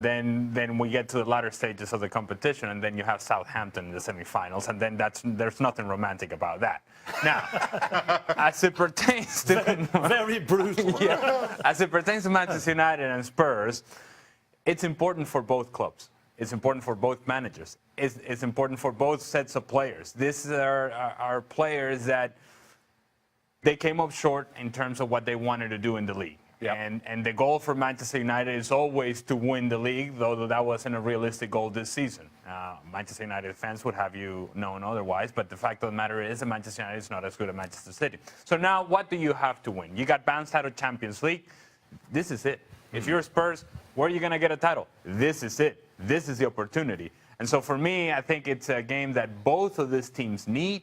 Then we get to the latter stages of the competition, and then you have Southampton in the semifinals, and then there's nothing romantic about that. Now, as it pertains to very brutal. Yeah, as it pertains to Manchester United and Spurs, it's important for both clubs. It's important for both managers. It's important for both sets of players. These are players that they came up short in terms of what they wanted to do in the league. Yep. And the goal for Manchester United is always to win the league, though that wasn't a realistic goal this season. Manchester United fans would have you known otherwise, but the fact of the matter is that Manchester United is not as good as Manchester City. So now what do you have to win? You got bounced out of Champions League. This is it. If you're Spurs, where are you going to get a title? This is it. This is the opportunity. And so for me, I think it's a game that both of these teams need,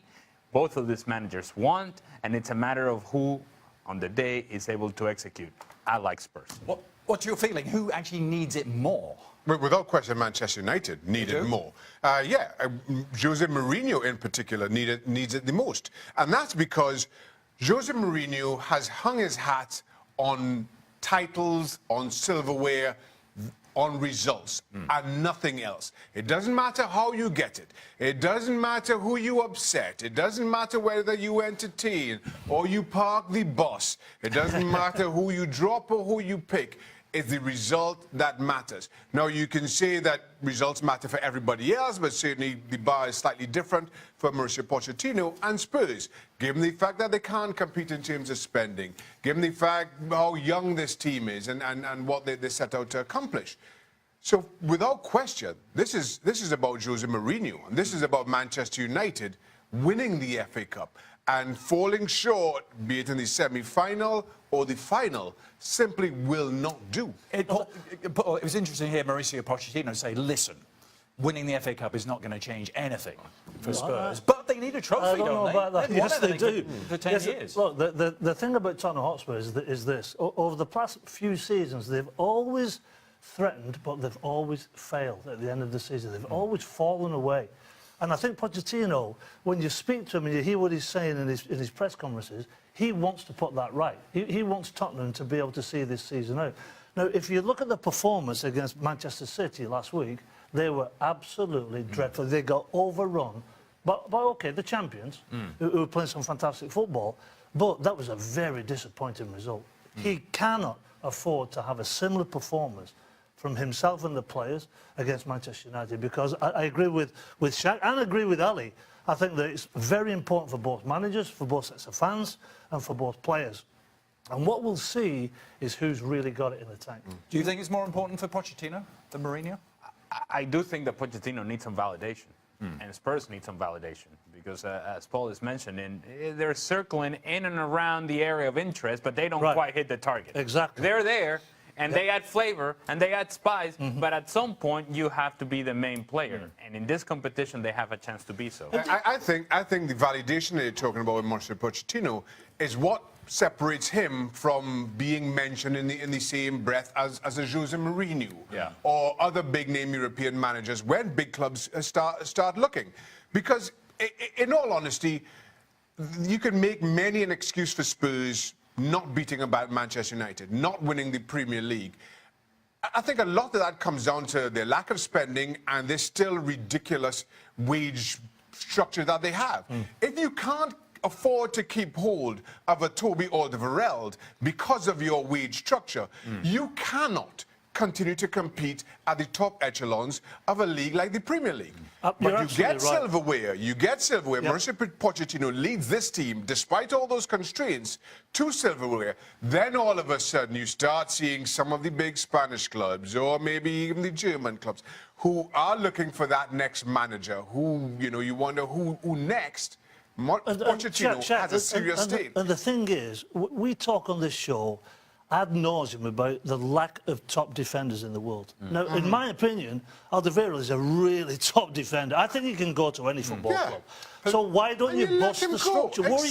both of these managers want, and it's a matter of who on the day is able to execute. I like Spurs. What's your feeling? Who actually needs it more? Without question, Manchester United needed more. Jose Mourinho in particular needs it the most. And that's because Jose Mourinho has hung his hat on titles, on silverware, on results and nothing else. It doesn't matter how you get it. It doesn't matter who you upset. It doesn't matter whether you entertain or you park the bus. It doesn't matter who you drop or who you pick. It's the result that matters. Now, you can say that results matter for everybody else, but certainly the bar is slightly different for Mauricio Pochettino and Spurs, given the fact that they can't compete in terms of spending, given the fact how young this team is and what they set out to accomplish. So, without question, this is about Jose Mourinho, and this is about Manchester United winning the FA Cup. And falling short, be it in the semi-final or the final, simply will not do. It was interesting to hear Mauricio Pochettino say, listen, winning the FA Cup is not going to change anything for Spurs. But they need a trophy, don't they? Yes, they do. For 10 years. Look, the thing about Tottenham Hotspur is this. Over the past few seasons, they've always threatened, but they've always failed at the end of the season. They've always fallen away. And I think Pochettino, when you speak to him and you hear what he's saying in his press conferences, he wants to put that right. He wants Tottenham to be able to see this season out. Now, if you look at the performance against Manchester City last week, they were absolutely dreadful. They got overrun. But OK, the champions, who were playing some fantastic football, but that was a very disappointing result. He cannot afford to have a similar performance from himself and the players against Manchester United, because I agree with Shaq and I agree with Ali. I think that it's very important for both managers, for both sets of fans and for both players. And what we'll see is who's really got it in the tank. Do you think it's more important for Pochettino than Mourinho? I do think that Pochettino needs some validation, and Spurs need some validation, because as Paul has mentioned, they're circling in and around the area of interest, but they don't quite hit the target. Exactly. They're there. And they add flavor and they add spice, but at some point you have to be the main player. And in this competition, they have a chance to be so. I think the validation that you're talking about with Mauricio Pochettino is what separates him from being mentioned in the same breath as a Jose Mourinho or other big-name European managers when big clubs start looking. Because, in all honesty, you can make many an excuse for Spurs not beating about Manchester United, not winning the Premier League. I think a lot of that comes down to their lack of spending and this still ridiculous wage structure that they have. If you can't afford to keep hold of a Toby Alderweireld because of your wage structure, you cannot continue to compete at the top echelons of a league like the Premier League. But you get silverware. Mauricio Pochettino leads this team, despite all those constraints, to silverware. Then all of a sudden you start seeing some of the big Spanish clubs, or maybe even the German clubs, who are looking for that next manager, who, you wonder who next. Pochettino has a serious stake. And the thing is, we talk on this show ad nauseum about the lack of top defenders in the world. Now, in my opinion, Alderweireld is a really top defender. I think he can go to any football club. So why don't you bust the structure? Where are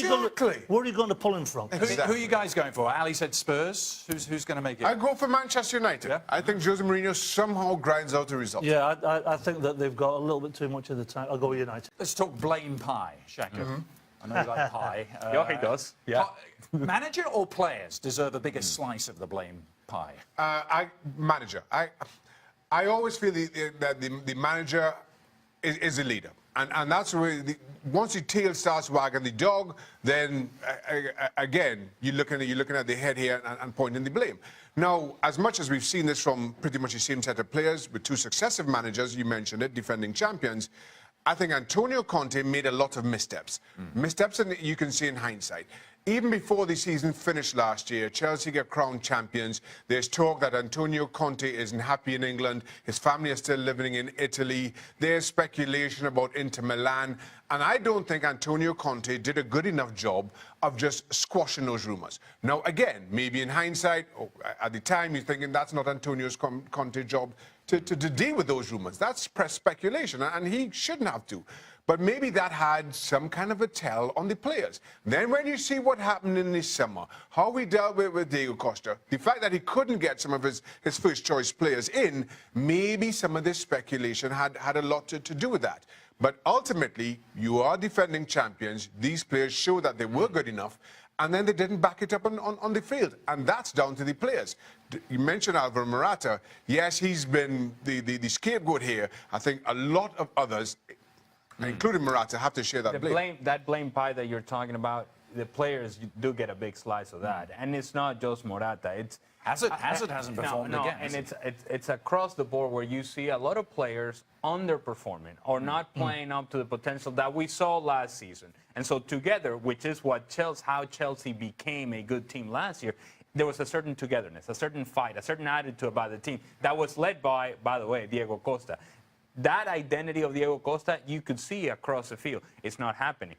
you going to pull him from? Who are you guys going for? Ali said Spurs. Who's going to make it? I go for Manchester United. Yeah? I think Jose Mourinho somehow grinds out the result. Yeah, I think that they've got a little bit too much of the time. I'll go with United. Let's talk blame pie, Shaka. I know you like pie. Yeah, he does. Yeah. Manager or players deserve a bigger slice of the blame pie? Manager. I always feel that the manager is a leader. And that's where, once the tail starts wagging the dog, then again, you're looking at the head here and pointing the blame. Now, as much as we've seen this from pretty much the same set of players with two successive managers, you mentioned it, defending champions, I think Antonio Conte made a lot of missteps. Missteps you can see in hindsight. Even before the season finished last year, Chelsea get crowned champions. There's talk that Antonio Conte isn't happy in England. His family is still living in Italy. There's speculation about Inter Milan. And I don't think Antonio Conte did a good enough job of just squashing those rumours. Now, again, maybe in hindsight, or at the time, you're thinking that's not Antonio's Conte job to deal with those rumours. That's press speculation, and he shouldn't have to. But maybe that had some kind of a tell on the players. Then when you see what happened in the summer, how we dealt with Diego Costa, the fact that he couldn't get some of his first choice players in, maybe some of this speculation had a lot to do with that. But ultimately, you are defending champions. These players show that they were good enough, and then they didn't back it up on the field. And that's down to the players. You mentioned Alvaro Morata. Yes, he's been the scapegoat here. I think a lot of others, including Morata, have to share that blame. That blame pie that you're talking about, the players do get a big slice of that. And it's not just Morata. It's Hazard hasn't performed again. And it's across the board where you see a lot of players underperforming or not playing up to the potential that we saw last season. And so together, which is how Chelsea became a good team last year, there was a certain togetherness, a certain fight, a certain attitude about the team that was led by the way, Diego Costa. That identity of Diego Costa, you could see across the field. It's not happening.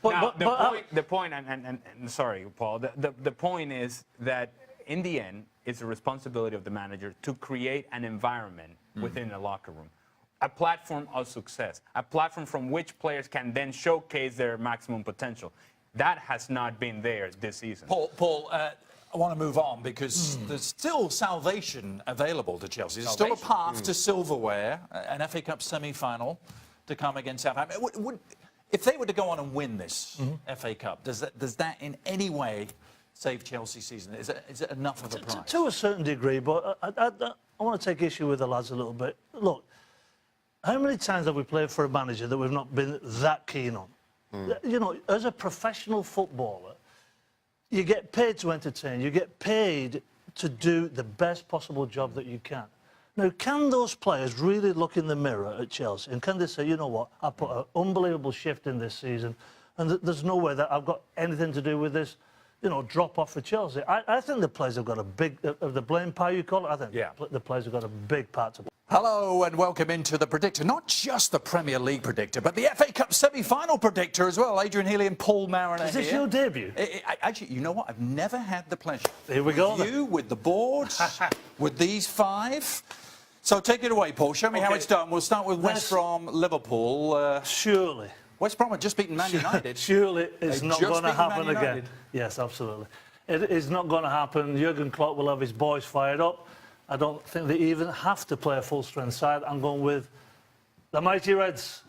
The point, sorry, Paul, the point is that in the end, it's the responsibility of the manager to create an environment within the locker room, a platform of success, a platform from which players can then showcase their maximum potential. That has not been there this season. Paul, I want to move on because there's still salvation available to Chelsea. There's still a path to silverware, an FA Cup semi-final to come against Southampton. If they were to go on and win this FA Cup, does that in any way save Chelsea's season? Is it enough of a prize? To a certain degree, but I want to take issue with the lads a little bit. Look, how many times have we played for a manager that we've not been that keen on? You know, as a professional footballer, you get paid to entertain. You get paid to do the best possible job that you can. Now, can those players really look in the mirror at Chelsea and can they say, you know what, I put an unbelievable shift in this season and there's no way that I've got anything to do with this, you know, drop off for Chelsea? I think the players have got a big, the blame pie you call it, I think the players have got a big part to play. Hello and welcome into the Predictor. Not just the Premier League Predictor, but the FA Cup semi-final Predictor as well. Adrian Healy and Paul Mariner. Is this your debut? Actually, you know what? I've never had the pleasure. Here we go. With you, with the board, with these five. So take it away, Paul. Show me how it's done. We'll start with West Brom, Liverpool. Surely. West Brom had just beaten Man United. Surely it's not going to happen again. Yes, absolutely. It is not going to happen. Jurgen Klopp will have his boys fired up. I don't think they even have to play a full-strength side. I'm going with the mighty Reds.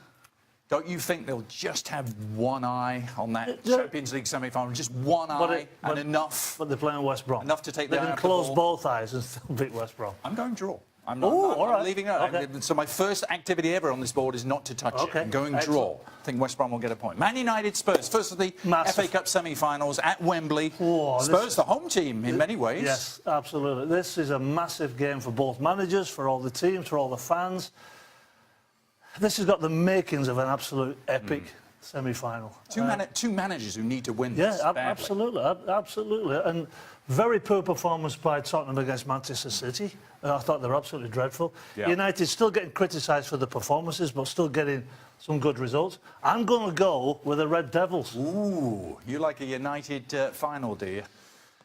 Don't you think they'll just have one eye on that Champions League semi-final? Just one eye and enough? But they're playing West Brom. Enough to take the eye off the ball. They ball. can close both eyes and still beat West Brom. I'm going draw. I'm leaving it. Okay. So my first activity ever on this board is not to touch it. I'm going draw. I think West Brom will get a point. Man United, Spurs. First of the FA Cup semi-finals at Wembley. Spurs, the home team in many ways. Yes, absolutely. This is a massive game for both managers, for all the teams, for all the fans. This has got the makings of an absolute epic semi-final. Two managers who need to win this. Yeah, absolutely. And very poor performance by Tottenham against Manchester City. I thought they were absolutely dreadful. Yeah. United still getting criticised for the performances, but still getting some good results. I'm going to go with the Red Devils. Ooh, you like a United final, do you?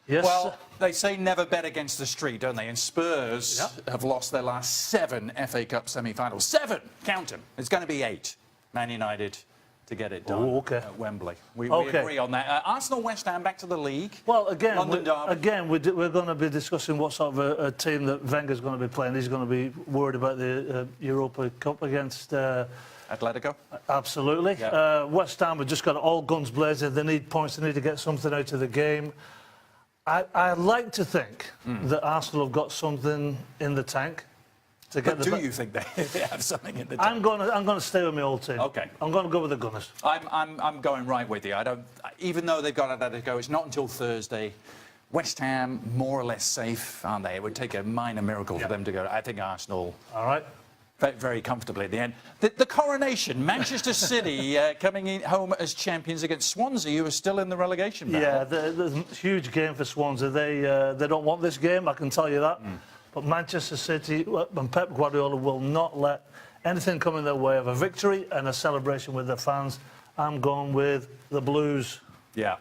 Yes. Well, they say never bet against the street, don't they? And Spurs have lost their last 7 FA Cup semi-finals. 7! Count them. It's going to be 8. Man United to get it done at Wembley. We agree on that. Arsenal, West Ham, back to the league. Well, again, we're going to be discussing what sort of a team that Wenger's going to be playing. He's going to be worried about the Europa Cup against Atletico. Absolutely. Yeah. West Ham have just got all guns blazing. They need points. They need to get something out of the game. I like to think that Arsenal have got something in the tank. to get But the. do you think they have something in the tank? I'm going to stay with my old team. Okay. I'm going to go with the Gunners. I'm going right with you. I don't, even though they've got that to go, it's not until Thursday. West Ham, more or less safe, aren't they? It would take a minor miracle for them to go. I think Arsenal. All right. Very comfortably at the end. The coronation, Manchester City coming in home as champions against Swansea, who are still in the relegation battle. Yeah, there's a huge game for Swansea. They don't want this game, I can tell you that. But Manchester City and Pep Guardiola will not let anything come in their way of a victory and a celebration with their fans. I'm going with the Blues. Yeah.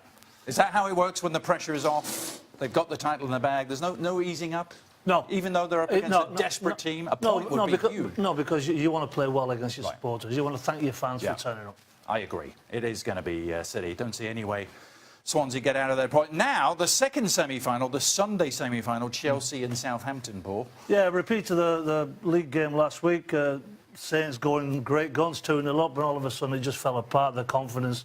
Is that how it works when the pressure is off? They've got the title in the bag. There's no easing up? No. Even though they're up against a desperate team, a point would be huge. No, because you want to play well against your supporters. You want to thank your fans for turning up. I agree. It is going to be City. Don't see any way Swansea get out of their point. Now, the second semi-final, the Sunday semi-final, Chelsea and Southampton, Paul. Yeah, repeat of the league game last week. Saints going great guns, 2-0 up, and all of a sudden it just fell apart. Their confidence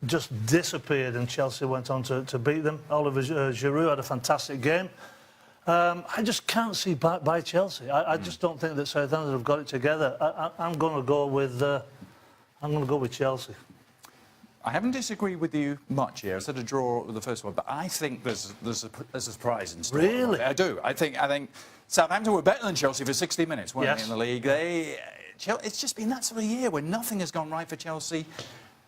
just disappeared, and Chelsea went on to beat them. Oliver Giroud had a fantastic game. I just can't see back by Chelsea. I just don't think that Southampton have got it together. I'm going to go with Chelsea. I haven't disagreed with you much here. I said a draw with the first one, but I think there's a surprise in store. Really? I do. I think Southampton were better than Chelsea for 60 minutes, weren't they, in the league? It's just been that sort of year where nothing has gone right for Chelsea.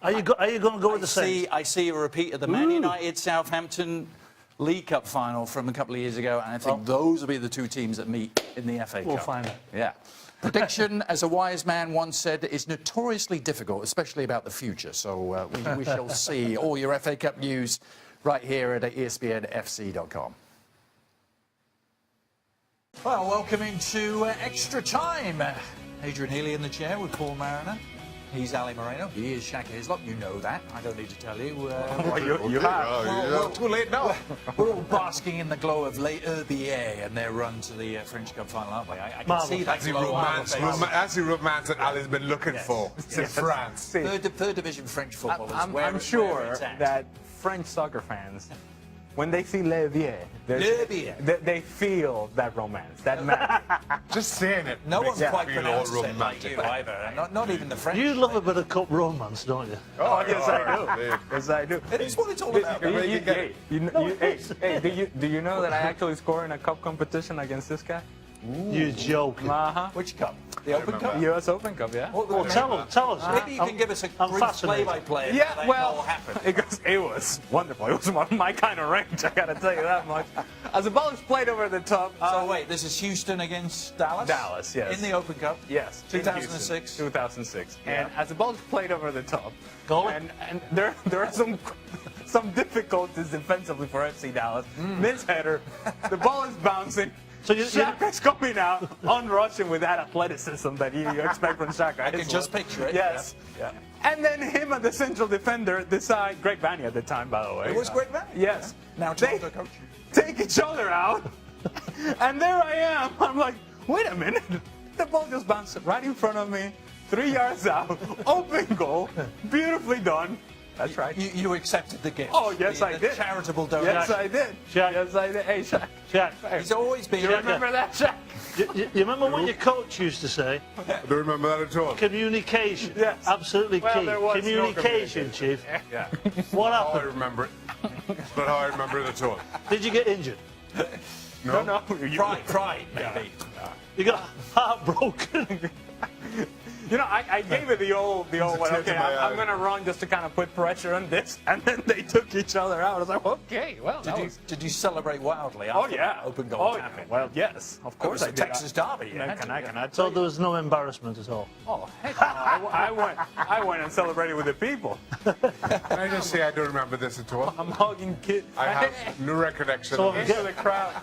Are you going to go with the Saints? I see a repeat of the Man United Southampton League Cup final from a couple of years ago, and I think those will be the two teams that meet in the FA Cup. We'll find out. Yeah. Prediction, as a wise man once said, is notoriously difficult, especially about the future. So we shall see all your FA Cup news right here at ESPNFC.com. Well, welcome into extra time. Adrian Healy in the chair with Paul Mariner. He's Ali Moreno. He is Shaq Hislop. You know that. I don't need to tell you. You have. Well, too late now. We're all basking in the glow of Les Herbiers and their run to the French Cup final, aren't we? I can see that glow on your face. That's the romance that Ali's been looking for since France. Third division French football is where I'm sure that French soccer fans, when they see Les Herbiers, they feel that romance, that magic. Just saying it. No one's makes quite it feel all pronounced it like you either. Not even the French. You love a bit of cup romance, don't you? Oh, yes, I do. Yes, I do. It is what it's all about. Hey, do you know that I actually scored in a cup competition against this guy? You're joking. Which cup? The Open Cup? US Open Cup, yeah. Well, tell us. Maybe you can give us a brief fascinated. play-by-play. Yeah, well, all happened. it was wonderful. It was my kind of range, I gotta tell you that much. As the ball is played over the top. So wait, this is Houston against Dallas? Dallas, yes. In the Open Cup? Yes. 2006? 2006. Yeah. And as the ball is played over the top, Goalie? and there are some difficulties defensively for FC Dallas. This header, the ball is bouncing. So Xhaka is coming out on rushing with that athleticism that you expect from Xhaka. I can just picture it. Yes. Yeah. And then him and the central defender decide, Greg Vanney at the time, by the way. It was Greg Vanney? Yes. Now Toronto coach. Take each other out. And there I am. I'm like, wait a minute. The ball just bounced right in front of me, 3 yards out, open goal, beautifully done. That's right. You accepted the gift. Oh, yes, I did. Charitable donation. Yes, I did. Shaq. Yes, I did. Hey, Shaq. Shaq. He's always been. You remember that, Shaq? You remember what your coach used to say? I don't remember that at all. Communication. Yes. Absolutely Well, key. there was no Communication, Chief. Yeah. What How I happened? remember it. It's not how I remember it at all. Did you get injured? No. Pride, maybe. You got heartbroken? You know, I gave it the old one. tear Okay, to my eye. I'm going to run just to kind of put pressure on this. And then they took each other out. I was like, okay, well, Did you celebrate wildly Oh, after yeah. open goal Oh, tapping? well, yes. Of course I It was did. the Texas Derby. No, Yeah. can I So tell there you? was no embarrassment at all? Oh, heck no. I went and celebrated with the people. Can I just say I don't remember this at all? I'm hugging kids. I have no recollection So of Into this. the crowd.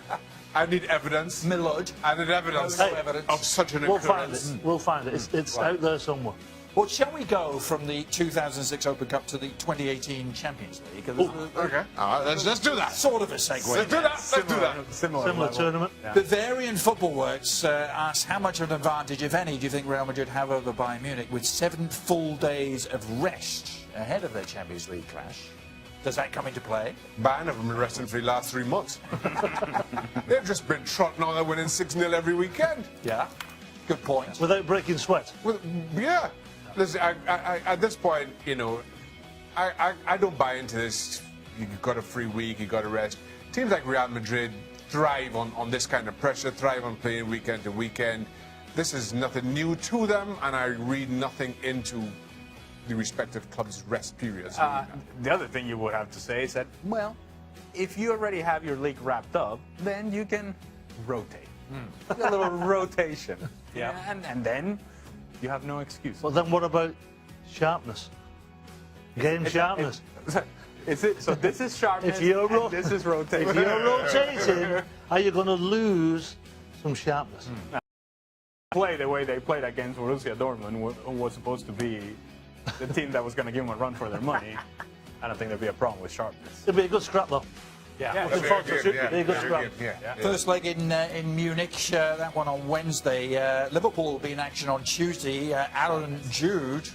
I need evidence. Milord. I need evidence No evidence. of such an We'll find occurrence. it. We'll find it. It's out there somewhere. Well, shall we go from the 2006 Open Cup to the 2018 Champions League? Okay. All right, let's do that. Sort of a segue. Let's do that. Let's do that. Similar Similar level. tournament. Bavarian Football Works asks how much of an advantage, if any, do you think Real Madrid have over Bayern Munich with 7 full days of rest ahead of their Champions League clash? Does that come into play? Bayern have been resting for the last 3 months. They've just been trotting on, they're winning 6-0 every weekend. Yeah. Good point. Without breaking sweat. Well, yeah. Listen, at this point, you know, I don't buy into this. You got a free week, you got to rest. Teams like Real Madrid thrive on this kind of pressure, thrive on playing weekend to weekend. This is nothing new to them, and I read nothing into the respective clubs' rest periods. The other thing you would have to say is that, well, if you already have your league wrapped up, then you can rotate. A little rotation. Yeah. And then you have no excuse. But then what about sharpness? Game sharpness. So this is sharpness, If you're and this is rotation. If you're rotating, are you going to lose some sharpness? Play the way they played against Borussia Dortmund was supposed to be the team that was going to give them a run for their money. I don't think there'd be a problem with sharpness. It'll be a good scrap, though. Yeah. Looking forward to it. Be a good scrap. First leg in Munich, that one on Wednesday. Liverpool will be in action on Tuesday. Alan Jude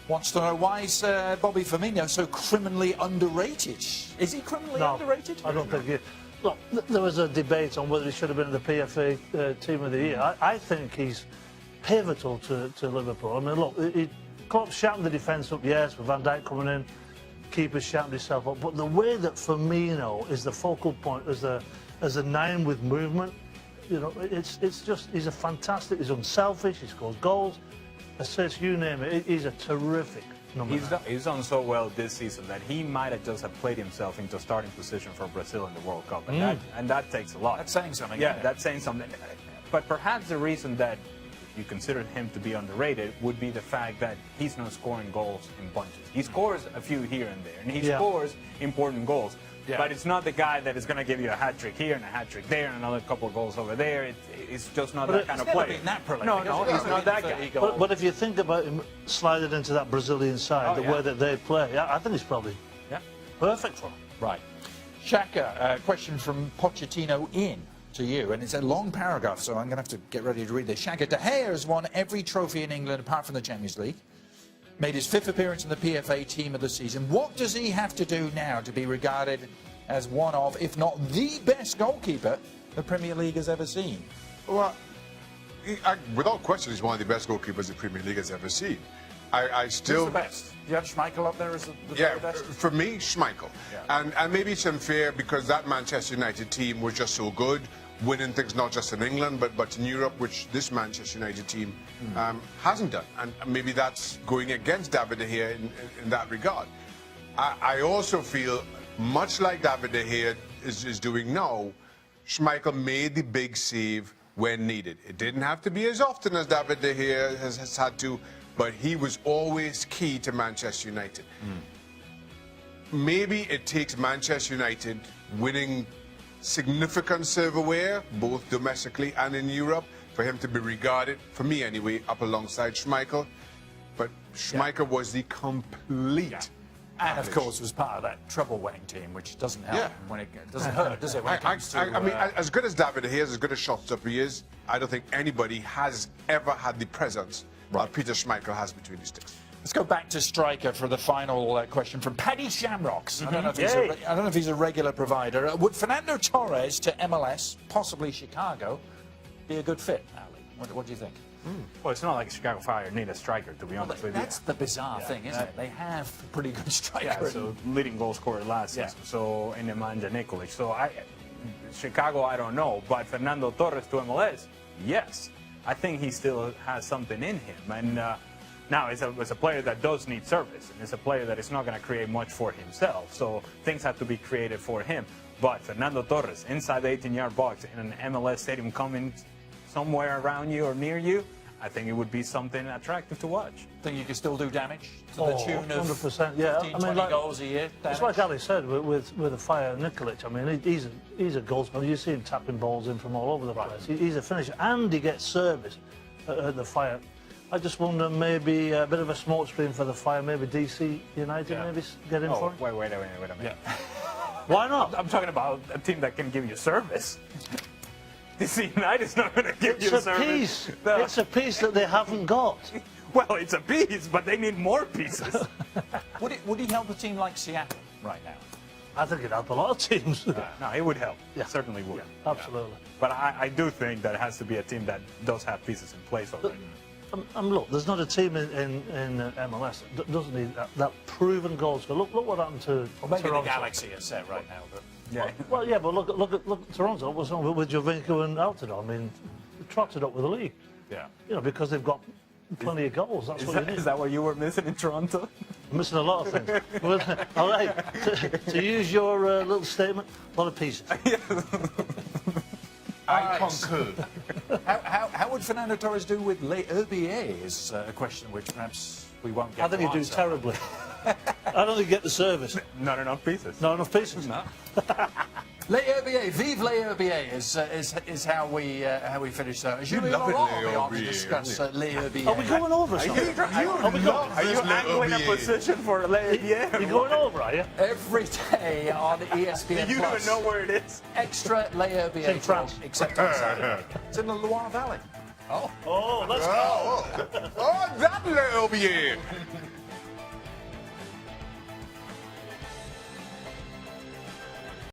wants to know, why is Bobby Firmino so criminally underrated? Is he criminally underrated? I don't think he... Look, there was a debate on whether he should have been in the PFA Team of the Year. I think he's pivotal to Liverpool. I mean, look, Klopp sharpened the defence up, yes, with Van Dijk coming in. Keeper sharpened himself up. But the way that Firmino is the focal point as a 9 with movement, you know, it's just, he's a fantastic, he's unselfish, he scores goals, assists, you name it. He's a terrific number 9. He's done so well this season that he might have just have played himself into starting position for Brazil in the World Cup. And that takes a lot. That's saying something. Yeah, that's saying something. But perhaps the reason that you consider him to be underrated would be the fact that he's not scoring goals in bunches. He scores a few here and there, and he scores important goals. Yeah. But it's not the guy that is going to give you a hat-trick here and a hat-trick there and another couple of goals over there. It's just not that kind of player. No, he's not that guy. But if you think about him sliding into that Brazilian side, the way that they play, I think he's probably perfect for him. Right. Shaka, question from Pochettino to you, and it's a long paragraph, so I'm going to have to get ready to read this. Shaka, De Gea has won every trophy in England apart from the Champions League. Made his 5th appearance in the PFA Team of the Season. What does he have to do now to be regarded as one of, if not the best goalkeeper the Premier League has ever seen? Well, without question, he's one of the best goalkeepers the Premier League has ever seen. I still... Who's the best? You have Schmeichel up there as the very best? For me, Schmeichel. Yeah. And maybe it's unfair because that Manchester United team was just so good, winning things not just in England but in Europe, which this Manchester United team hasn't done. And maybe that's going against David De Gea in that regard. I also feel, much like David De Gea is doing now, Schmeichel made the big save when needed. It didn't have to be as often as David De Gea has had to, but he was always key to Manchester United. Maybe it takes Manchester United winning significant silverware, both domestically and in Europe, for him to be regarded, for me anyway, up alongside Schmeichel. But Schmeichel was the complete and of course was part of that treble-winning team, which doesn't help when it doesn't hurt, does it? When it comes to, I mean, as good as David De Gea is, as good a shot stopper he is, I don't think anybody has ever had the presence that Peter Schmeichel has between his sticks. Let's go back to striker for the final question from Paddy Shamrocks. I don't know if he's a regular provider. Would Fernando Torres to MLS, possibly Chicago, be a good fit, Ali? What do you think? Well, it's not like Chicago Fire need a striker, to be honest with you. That's the bizarre thing, isn't it? They have a pretty good striker. Yeah, so leading goal scorer last season, so in Nemanja Nikolic. So Chicago, I don't know, but Fernando Torres to MLS, yes. I think he still has something in him. And now, it's a player that does need service, and it's a player that is not going to create much for himself. So things have to be created for him. But Fernando Torres, inside the 18-yard box in an MLS stadium coming somewhere around you or near you, I think it would be something attractive to watch. Think you can still do damage to the tune of 100%, yeah. 15, 20 goals a year? It's like Ali said with the Fire Nikolic. I mean, he's a goal scorer. You see him tapping balls in from all over the place. He's a finisher, and he gets service at the Fire. I just wonder, maybe a bit of a smoke screen for the Fire, maybe DC United maybe get in for it? Wait a minute. Yeah. Why not? I'm talking about a team that can give you service. DC United's not going to give you service. It's a piece that they haven't got. Well, it's a piece, but they need more pieces. Would he help a team like Seattle right now? I think it'd help a lot of teams. No, it would help. Yeah. It certainly would. Absolutely. But I do think that it has to be a team that does have pieces in place already. Look, there's not a team in MLS that doesn't need that proven goal scorer. Look what happened to Well, maybe Toronto. the Galaxy are set right now. But Yeah. Well, yeah, but look at Toronto. What's wrong with Jovinko and Altidore? I mean, they trotted up with the league. yeah. You know, because they've got plenty of goals. That's what you need. Is that what you were missing in Toronto? I'm missing a lot of things. Well, all right, to use your little statement, a lot of pieces. I concur. How would Fernando Torres do with Le Herbier is a question which perhaps we won't get I think to you do answer. terribly. I don't think you get the service. Not enough pieces. Not enough pieces. No. Le Herbier, vive Le Herbier is how we finish. Julien love it, Laurent Le will be on to Herbier, discuss Le Herbier. Are we going over something? Are you angling a position for Leia? You're going over, are you? Every day on ESPN You don't Plus. know where it is. Extra Le Herbier It's in France. talk, except on Saturday. It's in the Loire Valley. Oh, let's go. Oh, that little bit.